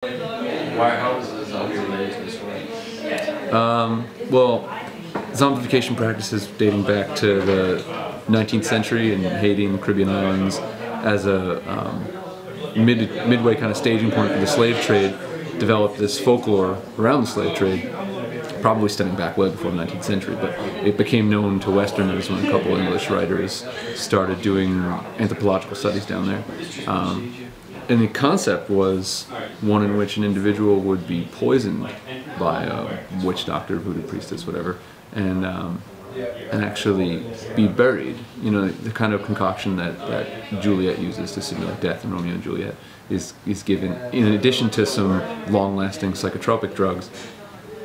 How is the zombie related to the story? Well, zombification practices dating back to the 19th century in Haiti and the Caribbean islands as a midway kind of staging point for the slave trade developed this folklore around the slave trade, probably stemming back way before the 19th century, but it became known to Westerners when a couple English writers started doing anthropological studies down there. And the concept was one in which an individual would be poisoned by a witch doctor, voodoo priestess, whatever, and actually be buried. You know, the kind of concoction that Juliet uses to simulate death in Romeo and Juliet is given in addition to some long-lasting psychotropic drugs.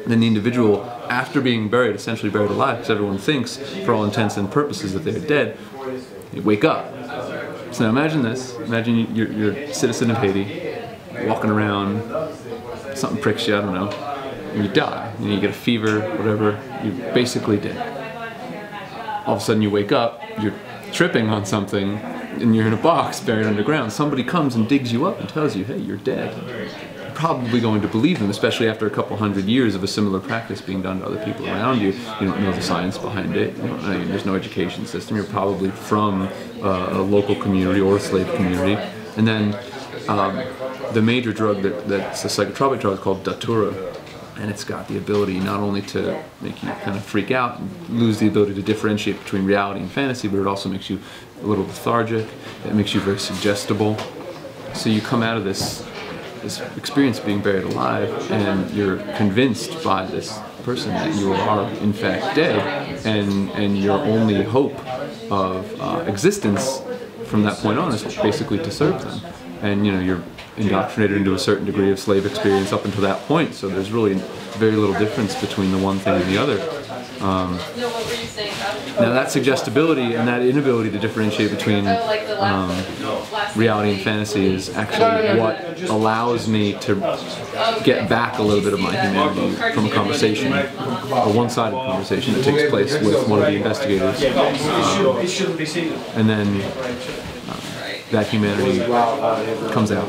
Then the individual, after being buried, essentially buried alive, because everyone thinks, for all intents and purposes, that they're dead, they wake up. So now imagine this. Imagine you're a citizen of Haiti, walking around, something pricks you, I don't know, and you die. You get a fever, whatever, you're basically dead. All of a sudden you wake up, you're tripping on something, and you're in a box buried underground. Somebody comes and digs you up and tells you, hey, you're dead. You're probably going to believe them, especially after a couple hundred years of a similar practice being done to other people around you. You don't know the science behind it. You don't know, there's no education system. You're probably from a local community or a slave community. And then the major drug that's a psychotropic drug is called datura. And it's got the ability not only to make you kind of freak out and lose the ability to differentiate between reality and fantasy, but it also makes you a little lethargic. It makes you very suggestible. So you come out of this experience of being buried alive, and you're convinced by this person that you are in fact dead, and your only hope of existence from that point on is basically to serve them. And you know, you're indoctrinated into a certain degree of slave experience up until that point, so there's really very little difference between the one thing and the other. Now that suggestibility and that inability to differentiate between reality and fantasy is actually what allows me to get back a little bit of my humanity from a conversation, a one-sided conversation that takes place with one of the investigators, and then that humanity comes out.